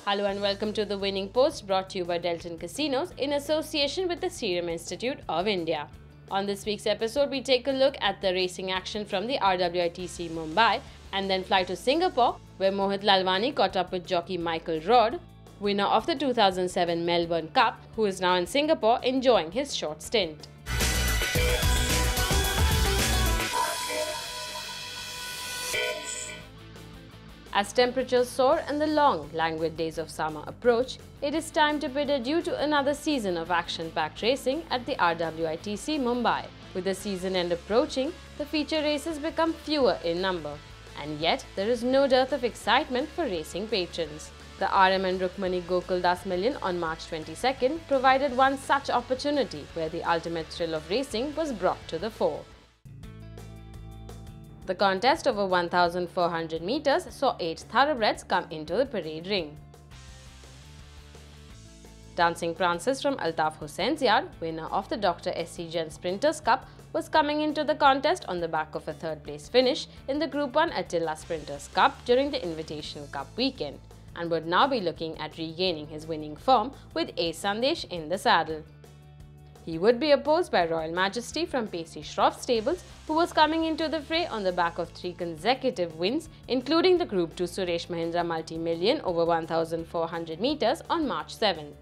Hello and welcome to The Winning Post, brought to you by Delton Casinos in association with the Serum Institute of India. On this week's episode, we take a look at the racing action from the RWITC Mumbai and then fly to Singapore, where Mohit Lalvani caught up with jockey Michael Rodd, winner of the 2007 Melbourne Cup, who is now in Singapore enjoying his short stint. As temperatures soar and the long, languid days of summer approach, it is time to bid adieu to another season of action-packed racing at the RWITC Mumbai. With the season end approaching, the feature races become fewer in number. And yet, there is no dearth of excitement for racing patrons. The RM and Rukmini Goculdas Million on March 22nd provided one such opportunity where the ultimate thrill of racing was brought to the fore. The contest over 1,400 meters saw 8 thoroughbreds come into the parade ring. Dancing Prances from Altaf Hussein's yard, winner of the Dr. S.C. Jain Sprinters Cup, was coming into the contest on the back of a third-place finish in the Group 1 Attila Sprinters Cup during the Invitational Cup weekend, and would now be looking at regaining his winning form with A. Sandesh in the saddle. He would be opposed by Royal Majesty from Pacey Shroff Stables, who was coming into the fray on the back of 3 consecutive wins, including the Group 2 Suresh Mahindra Multi-Million over 1,400 meters on March 7.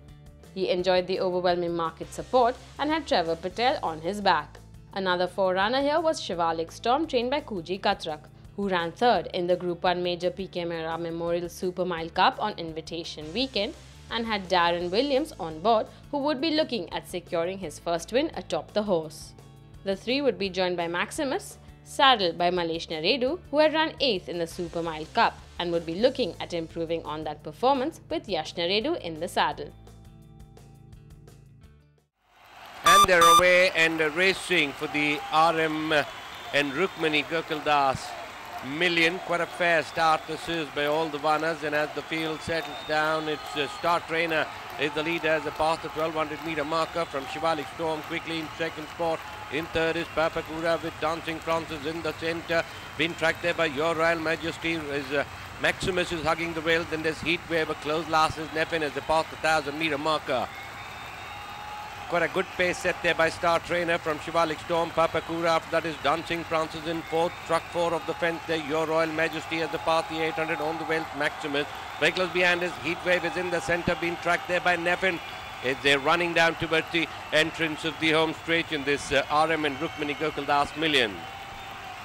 He enjoyed the overwhelming market support and had Trevor Patel on his back. Another forerunner here was Shivalik Storm, trained by Kuji Katrak, who ran third in the Group 1 Major PK Mehra Memorial Super Mile Cup on Invitation weekend, and had Darren Williams on board, who would be looking at securing his first win atop the horse. The three would be joined by Maximus, saddled by Naredu, who had run 8th in the Super Mile Cup and would be looking at improving on that performance with Yash Naredu in the saddle. And they're away and racing for the RM and Rukmini Goculdas Million. Quite a fair start this is by all the runners, and as the field settles down, its star trainer is the leader as they pass the 1200 meter marker from Shivalik Storm quickly in second spot. In third is Papakura with Dancing Prances in the centre, being tracked there by Your Royal Majesty. Maximus is hugging the rail. Then there's Heatwave, a close last is Neffin as they pass the 1000 meter marker. Quite a good pace set there by star trainer from Shivalik Storm. Papakura, after that is Dancing Prances in fourth. Truck 4 of the fence there, Your Royal Majesty as the path the 800 on the well. Maximus. Very close behind is Heatwave is in the centre, being tracked there by Neffin as they're running down towards the entrance of the home straight in this RM and Rukmini Goculdas Million.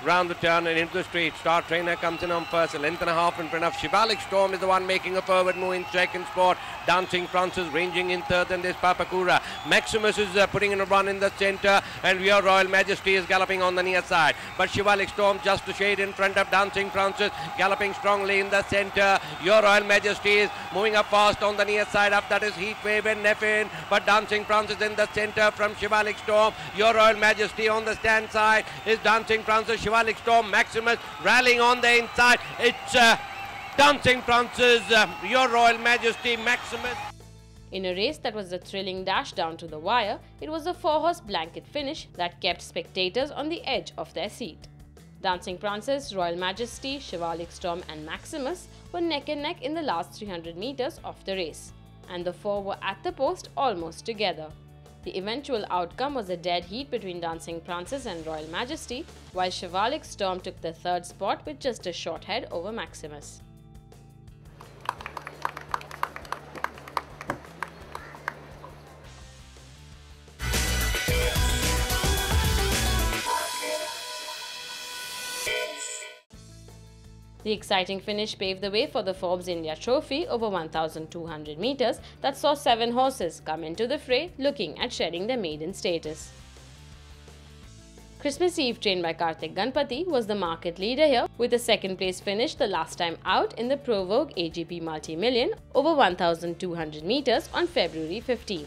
Round the turn and into the straight, star trainer comes in on first, a length and a half in front of Shivalik Storm is the one making a forward move in second spot. Dancing Prances ranging in third, and there's Papakura. Maximus is putting in a run in the centre, and Your Royal Majesty is galloping on the near side. But Shivalik Storm just a shade in front of Dancing Prances, galloping strongly in the centre. Your Royal Majesty is moving up fast on the near side, up that is Heatwave and Neffin, but Dancing Prances in the centre from Shivalik Storm. Your Royal Majesty on the stand side is Dancing Prances. Shivalik Storm, Maximus rallying on the inside. It's Dancing Prances, Your Royal Majesty, Maximus. In a race that was a thrilling dash down to the wire, it was a 4-horse blanket finish that kept spectators on the edge of their seat. Dancing Prances, Royal Majesty, Shivalik Storm and Maximus were neck and neck in the last 300 meters of the race, and the 4 were at the post almost together. The eventual outcome was a dead heat between Dancing Prances and Royal Majesty, while Shivalik Storm took the third spot with just a short head over Maximus. The exciting finish paved the way for the Forbes India Trophy over 1,200 meters that saw 7 horses come into the fray looking at shedding their maiden status. Christmas Eve, trained by Karthik Ganpati, was the market leader here with a second place finish the last time out in the Pro Vogue AGP Multi-Million over 1,200 meters on February 15th.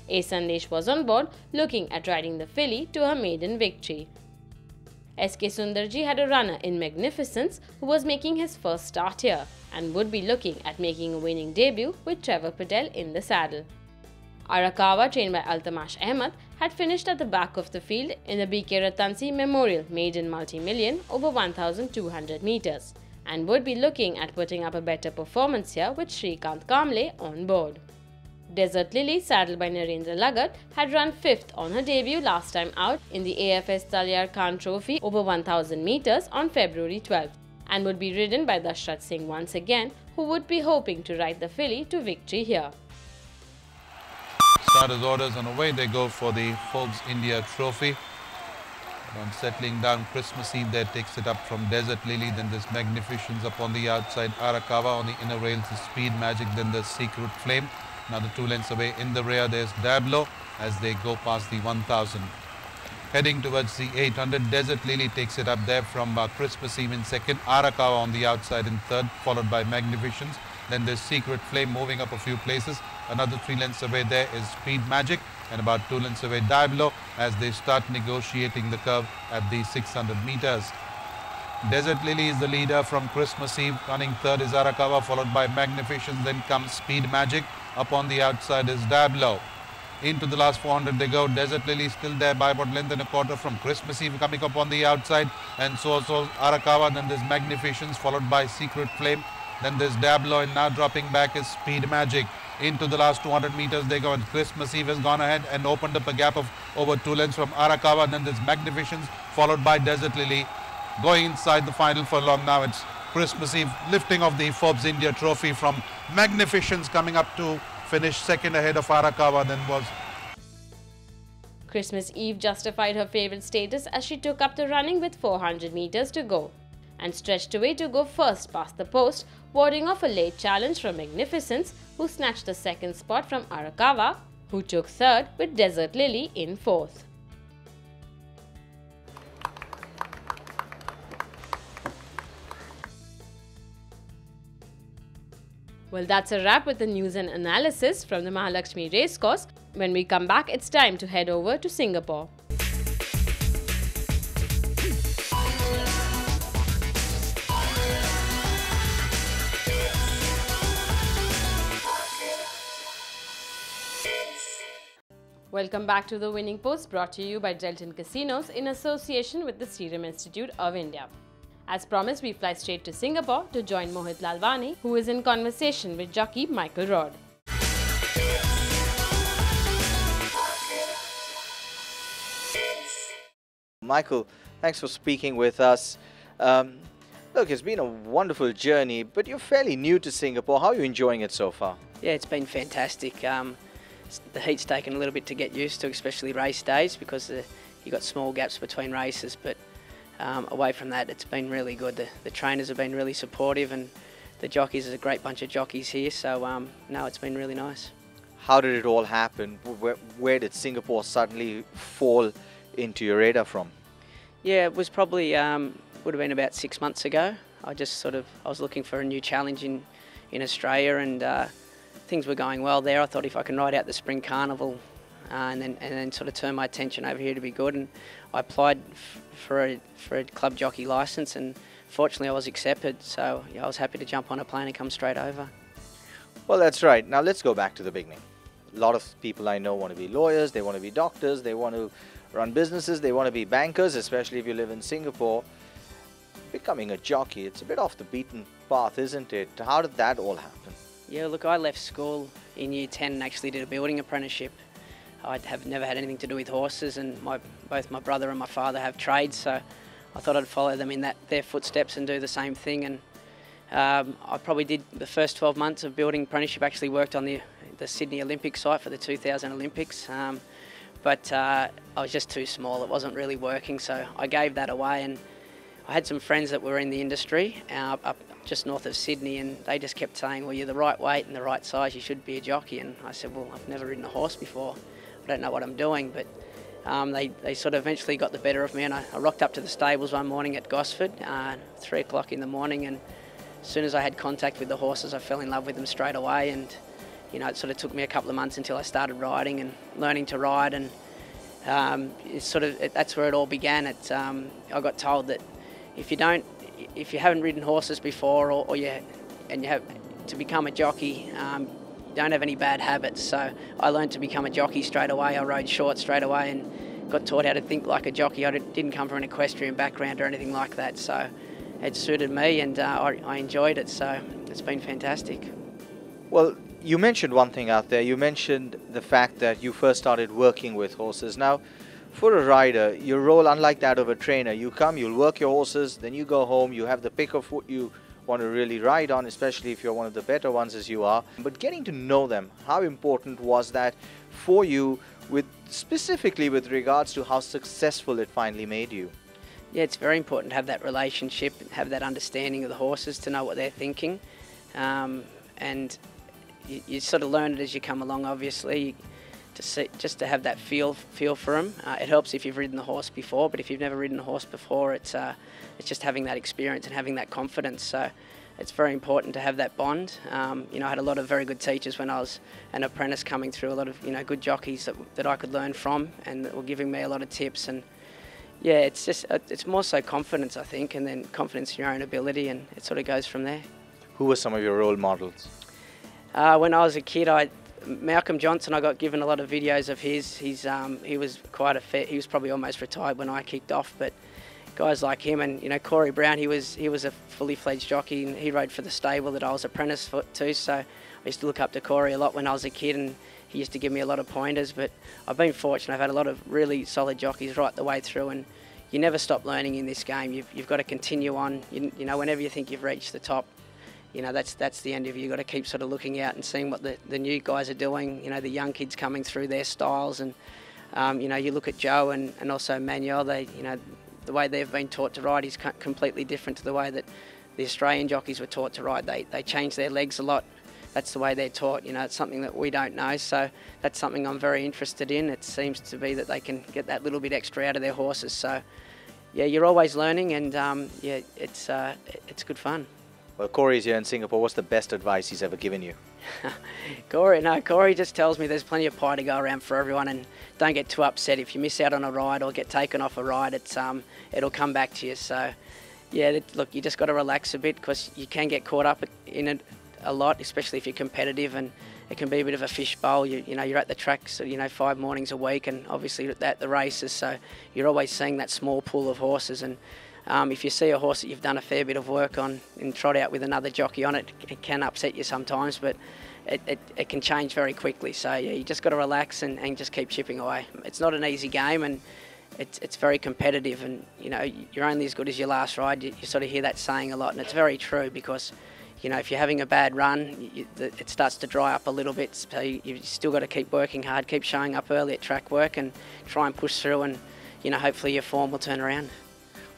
A. Sandesh was on board looking at riding the filly to her maiden victory. S.K. Sundarji had a runner in Magnificence who was making his first start here and would be looking at making a winning debut with Trevor Patel in the saddle. Arakawa, trained by Altamash Ahmed, had finished at the back of the field in the BK Ratansi Memorial Maiden Multi-Million over 1,200 meters. and would be looking at putting up a better performance here with Shrikant Kamble on board. Desert Lily, saddled by Narendra Lagat, had run 5th on her debut last time out in the AFS Talyar Khan Trophy over 1000 metres on February 12th, and would be ridden by Dashrath Singh once again, who would be hoping to ride the filly to victory here. Starters orders, and away they go for the Forbes India Trophy. On settling down, Christmas Eve there takes it up from Desert Lily, then there's Magnificence up on the outside, Arakawa on the inner rails, the Speed Magic, then there's Secret Flame. Another 2 lengths away in the rear, there's Dablo as they go past the 1000. Heading towards the 800, Desert Lily takes it up there from Christmas Eve in second, Arakawa on the outside in third, followed by Magnificence. Then there's Secret Flame moving up a few places. Another 3 lengths away there is Speed Magic, and about 2 lengths away Diablo as they start negotiating the curve at the 600 meters. Desert Lily is the leader from Christmas Eve. Running third is Arakawa, followed by Magnificence. Then comes Speed Magic. Up on the outside is Diablo. Into the last 400 they go. Desert Lily still there by about length and a quarter from Christmas Eve, coming up on the outside. And so Arakawa. Then there's Magnificence, followed by Secret Flame. Then there's Diablo, and now dropping back is Speed Magic. Into the last 200 meters they go, and Christmas Eve has gone ahead and opened up a gap of over 2 lengths from Arakawa. Then there's Magnificence, followed by Desert Lily. Going inside the final furlong now, it's Christmas Eve lifting of the Forbes India Trophy from Magnificence, coming up to finish second ahead of Arakawa. Then was Christmas Eve justified her favourite status as she took up the running with 400 metres to go and stretched away to go first past the post, warding off a late challenge from Magnificence, who snatched the second spot from Arakawa, who took third with Desert Lily in fourth. Well, that's a wrap with the news and analysis from the Mahalakshmi Racecourse. When we come back, it's time to head over to Singapore. Welcome back to the Winning Post, brought to you by Delton Casinos in association with the Serum Institute of India. As promised, we fly straight to Singapore to join Mohit Lalvani, who is in conversation with jockey Michael Rodd. Michael, thanks for speaking with us. Look, it's been a wonderful journey, but you're fairly new to Singapore. How are you enjoying it so far? Yeah, it's been fantastic. The heat's taken a little bit to get used to, especially race days, because you got small gaps between races, but away from that, it's been really good. The trainers have been really supportive, and the jockeys, is a great bunch of jockeys here, so no, it's been really nice. How did it all happen? Where did Singapore suddenly fall into your radar from? Yeah, it was probably, would have been about 6 months ago. I was looking for a new challenge in Australia, and things were going well there. I thought if I can ride out the Spring Carnival and then sort of turn my attention over here to be good, and I applied for a club jockey licence, and fortunately I was accepted, so yeah, I was happy to jump on a plane and come straight over. Well, that's right. Now let's go back to the beginning. A lot of people I know want to be lawyers, they want to be doctors, they want to run businesses, they want to be bankers, especially if you live in Singapore. Becoming a jockey, it's a bit off the beaten path, isn't it? How did that all happen? Yeah, look, I left school in year 10 and actually did a building apprenticeship. I have never had anything to do with horses, and both my brother and my father have trades, so I thought I'd follow them in their footsteps and do the same thing. And I probably did the first 12 months of building apprenticeship, actually worked on the Sydney Olympic site for the 2000 Olympics, but I was just too small, it wasn't really working, so I gave that away. And I had some friends that were in the industry up just north of Sydney, and they just kept saying, well, you're the right weight and the right size, you should be a jockey. And I said, well, I've never ridden a horse before, I don't know what I'm doing. But they sort of eventually got the better of me, and I rocked up to the stables one morning at Gosford, 3 o'clock in the morning, and as soon as I had contact with the horses, I fell in love with them straight away. And you know, it sort of took me a couple of months until I started riding and learning to ride, and that's where it all began. I got told that if you haven't ridden horses before, and you have to become a jockey, you don't have any bad habits. So I learned to become a jockey straight away. I rode short straight away and got taught how to think like a jockey. I didn't come from an equestrian background or anything like that. So it suited me, and I enjoyed it, so it's been fantastic. Well, you mentioned one thing out there. You mentioned the fact that you first started working with horses. Now, for a rider, your role, unlike that of a trainer, you come, you'll work your horses, then you go home, you have the pick of what you want to really ride on, especially if you're one of the better ones as you are. But getting to know them, how important was that for you, specifically with regards to how successful it finally made you? Yeah, it's very important to have that relationship, have that understanding of the horses, to know what they're thinking, and you sort of learn it as you come along, obviously, just to have that feel for them. It helps if you've ridden the horse before, but if you've never ridden a horse before, it's just having that experience and having that confidence. So it's very important to have that bond. You know, I had a lot of very good teachers when I was an apprentice coming through, a lot of, you know, good jockeys that I could learn from, and that were giving me a lot of tips. And yeah, it's more so confidence, I think, and then confidence in your own ability, and it sort of goes from there. Who were some of your role models? When I was a kid, Malcolm Johnson, I got given a lot of videos of his. He was he was probably almost retired when I kicked off, but guys like him, and you know, Corey Brown, he was a fully fledged jockey, and he rode for the stable that I was apprentice to. So I used to look up to Corey a lot when I was a kid, and he used to give me a lot of pointers. But I've been fortunate; I've had a lot of really solid jockeys right the way through, and you never stop learning in this game. You've got to continue on. You know, whenever you think you've reached the top, you know, that's the end of you. You've got to keep sort of looking out and seeing what the new guys are doing, you know, the young kids coming through their styles. And, you know, you look at Joe and also Manuel, you know, the way they've been taught to ride is completely different to the way that the Australian jockeys were taught to ride. They change their legs a lot. That's the way they're taught. You know, it's something that we don't know. So that's something I'm very interested in. It seems to be that they can get that little bit extra out of their horses. So, yeah, you're always learning, and, yeah, it's good fun. Well, Corey's here in Singapore. What's the best advice he's ever given you? Corey just tells me there's plenty of pie to go around for everyone, and don't get too upset if you miss out on a ride or get taken off a ride. It'll come back to you. So, yeah, look, you just got to relax a bit, because you can get caught up in it a lot, especially if you're competitive, and it can be a bit of a fishbowl. You know, you're at the track, so, you know, 5 mornings a week, and obviously at the races, so you're always seeing that small pool of horses. And if you see a horse that you've done a fair bit of work on and trot out with another jockey on it, it can upset you sometimes, but it can change very quickly. So yeah, you just got to relax and just keep chipping away. It's not an easy game, and it's very competitive, and you know, you're only as good as your last ride. You sort of hear that saying a lot, and it's very true, because you know, if you're having a bad run, it starts to dry up a little bit. So you still got to keep working hard, keep showing up early at track work, and try and push through, and you know, hopefully your form will turn around.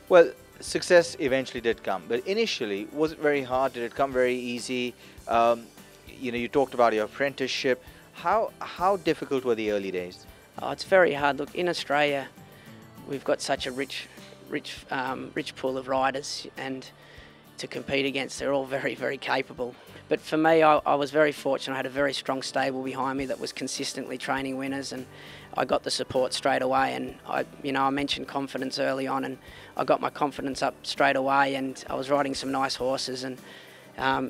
Well, success eventually did come, but initially, was it very hard? Did it come very easy? You know, you talked about your apprenticeship. How difficult were the early days? Oh, it's very hard. Look, in Australia, we've got such a rich pool of riders, and to compete against, they're all very, very capable. But for me, I was very fortunate. I had a very strong stable behind me that was consistently training winners, and I got the support straight away. And I mentioned confidence early on, and I got my confidence up straight away, and I was riding some nice horses, and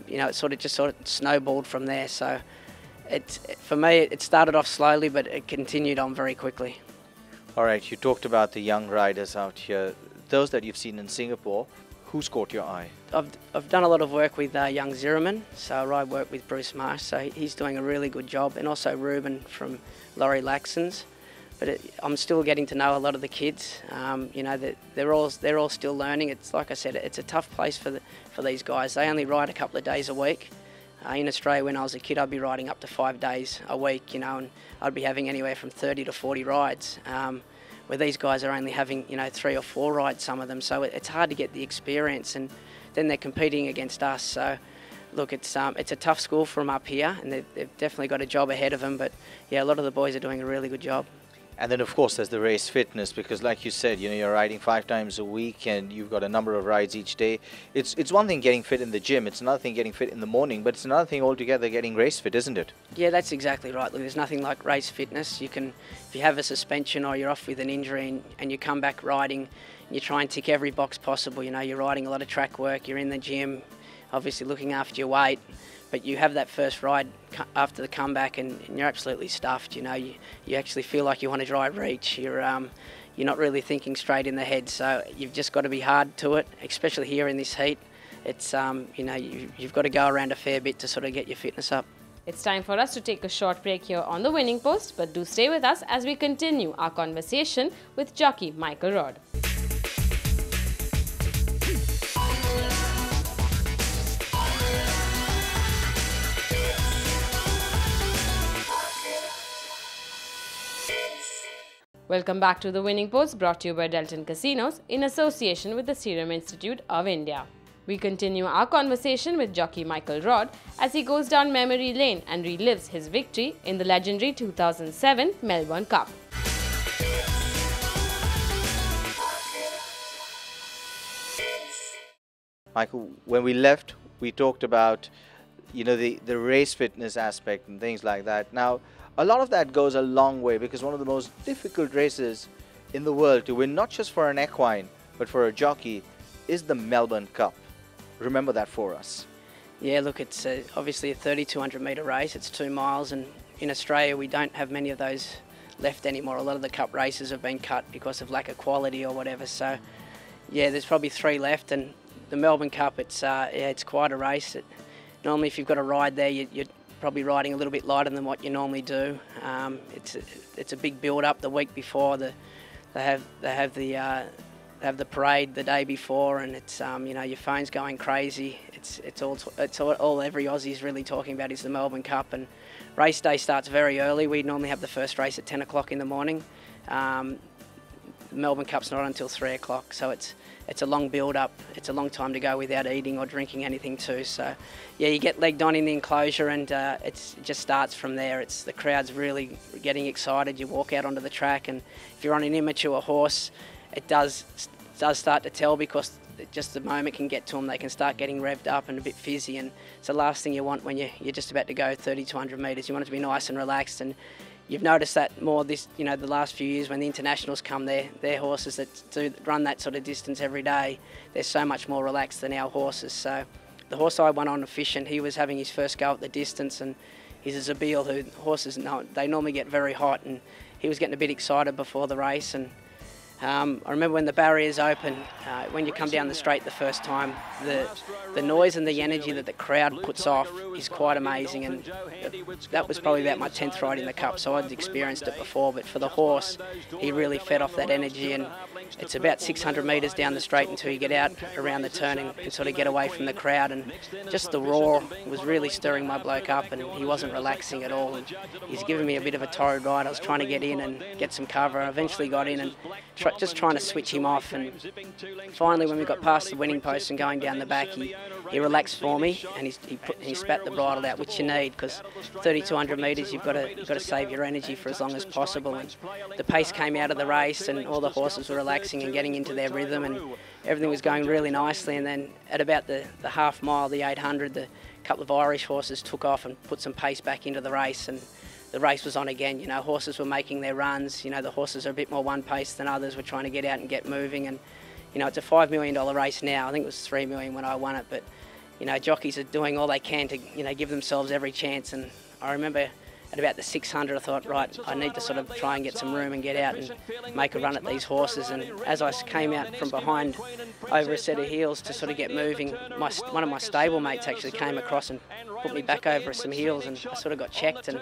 you know, it sort of snowballed from there. So for me, it started off slowly, but it continued on very quickly. All right, you talked about the young riders out here. Those that you've seen in Singapore, who's caught your eye? I've done a lot of work with young Ziriman, so I ride work with Bruce Marsh, so he's doing a really good job, and also Ruben from Laurie Laxon's. But I'm still getting to know a lot of the kids. You know, they're all still learning. It's like I said, it's a tough place for these guys. They only ride a couple of days a week. In Australia, when I was a kid, I'd be riding up to 5 days a week, you know, and I'd be having anywhere from 30 to 40 rides. Where these guys are only having, you know, 3 or 4 rides, some of them. So it's hard to get the experience, and then they're competing against us. So look, it's a tough school for them up here, and they've definitely got a job ahead of them. But yeah, a lot of the boys are doing a really good job. And then, of course, there's the race fitness, because like you said, you know, you're riding 5 times a week and you've got a number of rides each day. It's one thing getting fit in the gym, it's another thing getting fit in the morning, but it's another thing altogether getting race fit, isn't it? Yeah, that's exactly right. Look, there's nothing like race fitness. You can, if you have a suspension or you're off with an injury and you come back riding, you try and tick every box possible. You know, you're riding a lot of track work, you're in the gym, obviously looking after your weight. but you have that first ride after the comeback, and you're absolutely stuffed. You know, you actually feel like you want to dry reach. You're not really thinking straight in the head, so you've just got to be hard to it, especially here in this heat. It's you know, you've got to go around a fair bit to sort of get your fitness up. It's time for us to take a short break here on the Winning Post, but do stay with us as we continue our conversation with jockey Michael Rod. Welcome back to the Winning Post, brought to you by Delton Casinos in association with the Serum Institute of India. We continue our conversation with jockey Michael Rod as he goes down memory lane and relives his victory in the legendary 2007 Melbourne Cup. Michael, when we left, we talked about, you know, the race fitness aspect and things like that. Now, a lot of that goes a long way, because one of the most difficult races in the world to win, not just for an equine, but for a jockey, is the Melbourne Cup. Remember that for us. Yeah, look, it's obviously a 3,200 metre race. It's 2 miles, and in Australia we don't have many of those left anymore. A lot of the cup races have been cut because of lack of quality or whatever. So, yeah, there's probably 3 left, and the Melbourne Cup, it's quite a race. Normally, if you've got a ride there, you're probably riding a little bit lighter than what you normally do. It's a big build-up the week before. They have the parade the day before, and it's you know, your phone's going crazy. It's all every Aussie's really talking about is the Melbourne Cup, and race day starts very early. We normally have the first race at 10 o'clock in the morning. The Melbourne Cup's not until 3 o'clock, so it's a long build-up. It's a long time to go without eating or drinking anything too. So, yeah, you get legged on in the enclosure, and it just starts from there. The crowd's really getting excited. You walk out onto the track, and if you're on an immature horse, it does start to tell, because just the moment can get to them, they can start getting revved up and a bit fizzy, and it's the last thing you want when you're just about to go 3,200 metres. You want it to be nice and relaxed, and you've noticed that more the last few years when the internationals come there, their horses that do run that sort of distance every day, they're so much more relaxed than our horses. So the horse I won on Efficient, he was having his first go at the distance, and he's a Zabeel, who horses, they normally get very hot, and he was getting a bit excited before the race. And I remember when the barriers open, when you come down the straight the first time, the noise and the energy that the crowd puts off is quite amazing, and that was probably about my 10th ride in the Cup, so I'd experienced it before, but for the horse, he really fed off that energy, and it's about 600 metres down the straight until you get out around the turn and sort of get away from the crowd, and just the roar was really stirring my bloke up, and he wasn't relaxing at all, and he's given me a bit of a torrid ride. I was trying to get in and get some cover. I eventually got in and just trying to switch him off, and finally when we got past the winning post and going down the back, he relaxed for me, and he spat the bridle out, which you need, because 3,200 metres you've got to save your energy for as long as possible. And the pace came out of the race, and all the horses were relaxing and getting into their rhythm, and everything was going really nicely. And then at about the half mile, the 800, the couple of Irish horses took off and put some pace back into the race, and the race was on again. You know, horses were making their runs. You know, the horses are a bit more one-paced than others. We're trying to get out and get moving, and you know, it's a $5 million race now. I think it was $3 million when I won it, but you know, jockeys are doing all they can to, you know, give themselves every chance. And I remember at about the 600, I thought, right, I need to sort of try and get some room and get out and make a run at these horses. And as I came out from behind over a set of heels to sort of get moving, one of my stable mates actually came across and put me back over some heels, and I sort of got checked and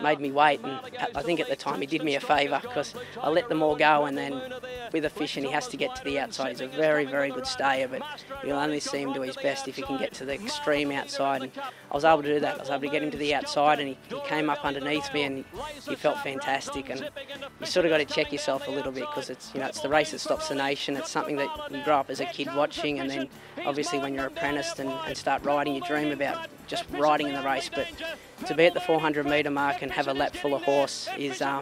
made me wait. And I think at the time he did me a favour, because I let them all go, and then with Efficient he has to get to the outside. He's a very, very good stayer, but you'll only see him do his best if he can get to the extreme outside. And I was able to do that. I was able to get him to the outside, and he came up underneath me, and he felt fantastic. And you sort of got to check yourself a little bit, because it's, you know, it's the race that stops the nation. It's something that you grow up as a kid watching, and then obviously when you're apprenticed and start riding, you dream about just riding in the race. But to be at the 400 metre mark and have a lap full of horse is a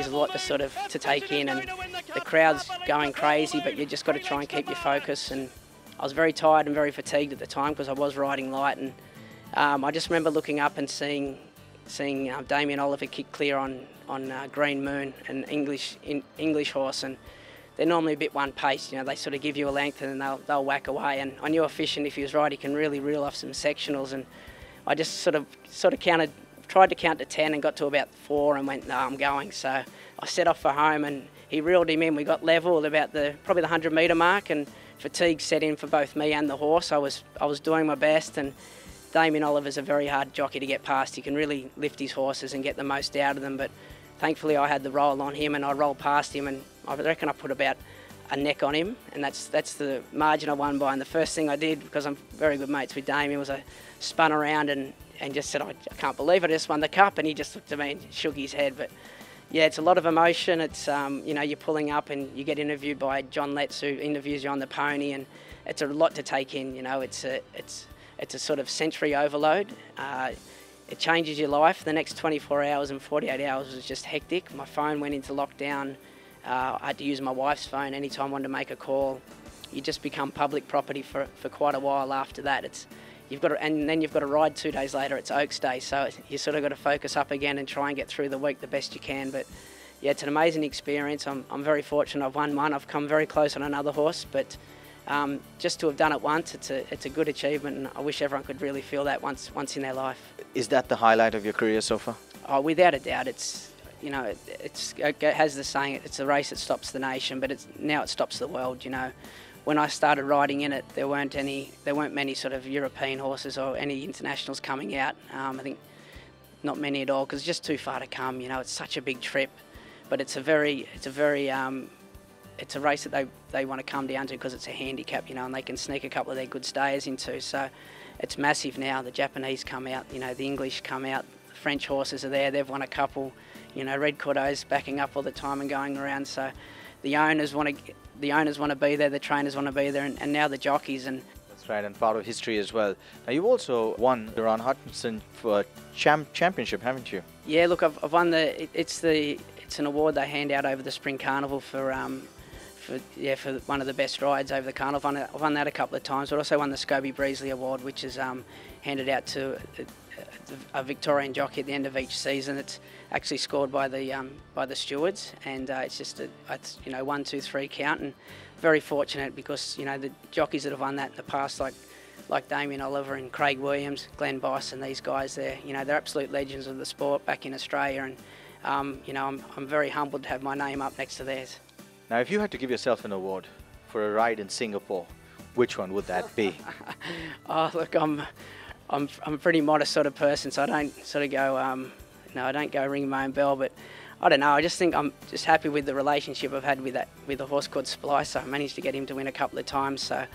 lot to take in, and the crowd's going crazy, but you just got to try and keep your focus. And I was very tired and very fatigued at the time, because I was riding light, and I just remember looking up and seeing Damien Oliver kick clear on Green Moon, an English horse, and they're normally a bit one-paced. You know, they sort of give you a length and then they'll whack away. And I knew Efficient, if he was right, he can really reel off some sectionals. And I just sort of tried to count to 10 and got to about 4 and went, no, I'm going. So I set off for home and he reeled him in. We got level at about probably the 100 metre mark, and fatigue set in for both me and the horse. I was doing my best, and Damien Oliver's a very hard jockey to get past. He can really lift his horses and get the most out of them, but thankfully I had the roll on him and I rolled past him, and I reckon I put about a neck on him, and that's the margin I won by. And the first thing I did, because I'm very good mates with Damien, was I spun around and just said, I can't believe I just won the cup, and he just looked at me and shook his head. But yeah, it's a lot of emotion. It's you know, you're pulling up and you get interviewed by John Letts, who interviews you on the pony, and it's a lot to take in. You know, it's a sort of sensory overload. It changes your life. The next 24 hours and 48 hours was just hectic. My phone went into lockdown. I had to use my wife's phone anytime I wanted to make a call. You just become public property for quite a while after that. And then you've got to ride 2 days later. It's Oaks Day, so you sort of got to focus up again and try and get through the week the best you can. But yeah, it's an amazing experience. I'm very fortunate. I've won one. I've come very close on another horse, but just to have done it once, it's a good achievement, and I wish everyone could really feel that once in their life. Is that the highlight of your career so far? Oh, without a doubt. It's, you know, it has the saying, it's a race that stops the nation, but now it stops the world. You know, when I started riding in it, there weren't many sort of European horses or any internationals coming out. I think not many at all, because it's just too far to come. You know, it's such a big trip, but it's a race that they want to come down to because it's a handicap, you know, and they can sneak a couple of their good stayers into. So it's massive now. The Japanese come out, you know, the English come out, the French horses are there. They've won a couple, you know, Red Cordo's backing up all the time and going around. So the owners want to be there, the trainers want to be there, and now the jockeys. And that's right, and part of history as well. Now you've also won the Ron Hutchinson championship, haven't you? Yeah, look, I've won it's an award they hand out over the Spring Carnival for one of the best rides over the carnival. I've won that a couple of times, but also won the Scobie Breesley Award, which is handed out to a Victorian jockey at the end of each season. It's actually scored by the stewards, and it's 1, 2, 3 count. And very fortunate because, you know, the jockeys that have won that in the past, like Damien Oliver and Craig Williams, Glenn Boss, and these guys, they're absolute legends of the sport back in Australia, and you know, I'm very humbled to have my name up next to theirs. Now, if you had to give yourself an award for a ride in Singapore, which one would that be? Oh, look, I'm a pretty modest sort of person, so I don't sort of go, I don't go ring my own bell, but I don't know. I just think I'm just happy with the relationship I've had with a horse called Splice. I managed to get him to win a couple of times, so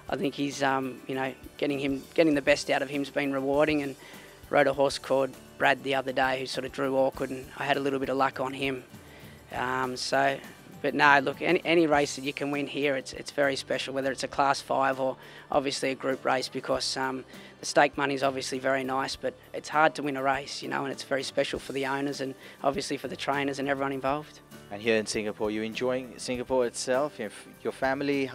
I think he's, you know, getting the best out of him's been rewarding. And rode a horse called Brad the other day who sort of drew awkward, and I had a little bit of luck on him. But no, look, any race that you can win here, it's very special, whether it's a Class 5 or obviously a group race, because the stake money is obviously very nice, but it's hard to win a race, you know, and it's very special for the owners and obviously for the trainers and everyone involved. And here in Singapore, you enjoying Singapore itself? Your family,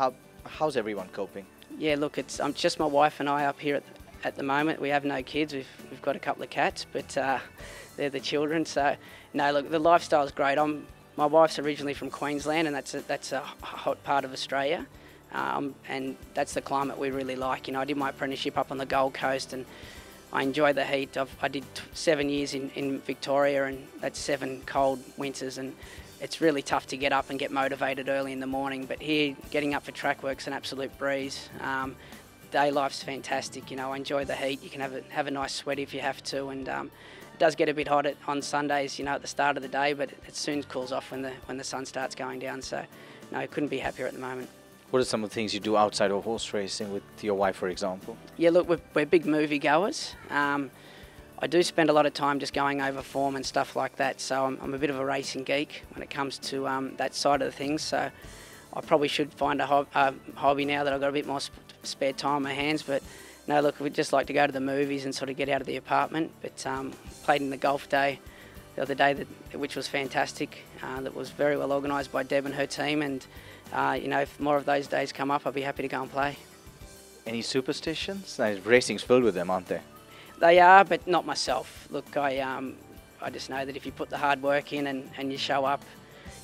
how's everyone coping? Yeah, look, it's just my wife and I up here at the moment. We have no kids. We've got a couple of cats, but they're the children. So no, look, the lifestyle's great. My wife's originally from Queensland, and that's a hot part of Australia, and that's the climate we really like. You know, I did my apprenticeship up on the Gold Coast, and I enjoy the heat. I did 7 years in Victoria, and that's 7 cold winters, and it's really tough to get up and get motivated early in the morning. But here, getting up for track work's an absolute breeze. Day life's fantastic. You know, I enjoy the heat. You can have a nice sweat if you have to, and it does get a bit hot on Sundays, you know, at the start of the day, but it soon cools off when the sun starts going down. So, no, I couldn't be happier at the moment. What are some of the things you do outside of horse racing with your wife, for example? Yeah, look, we're big movie goers. I do spend a lot of time just going over form and stuff like that, so I'm a bit of a racing geek when it comes to that side of the things. So I probably should find a hobby now that I've got a bit more spare time on my hands, but no, look, we'd just like to go to the movies and sort of get out of the apartment. But played in the golf day the other day, which was fantastic. That was very well organised by Deb and her team. And you know, if more of those days come up, I'll be happy to go and play. Any superstitions? Racing's filled with them, aren't they? They are, but not myself. Look, I just know that if you put the hard work in and you show up,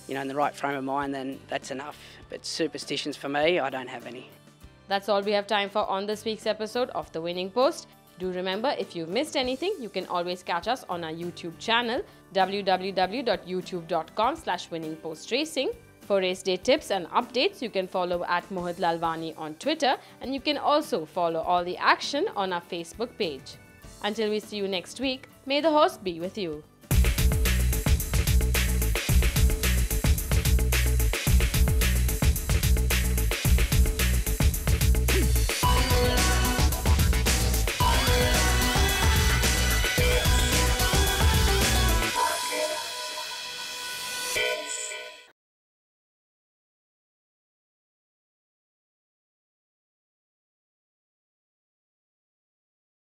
you know, in the right frame of mind, then that's enough. But superstitions for me, I don't have any. That's all we have time for on this week's episode of The Winning Post. Do remember, if you've missed anything, you can always catch us on our YouTube channel, www.youtube.com/winningpostracing. For race day tips and updates, you can follow at Mohit Lalvani on Twitter, and you can also follow all the action on our Facebook page. Until we see you next week, may the horse be with you.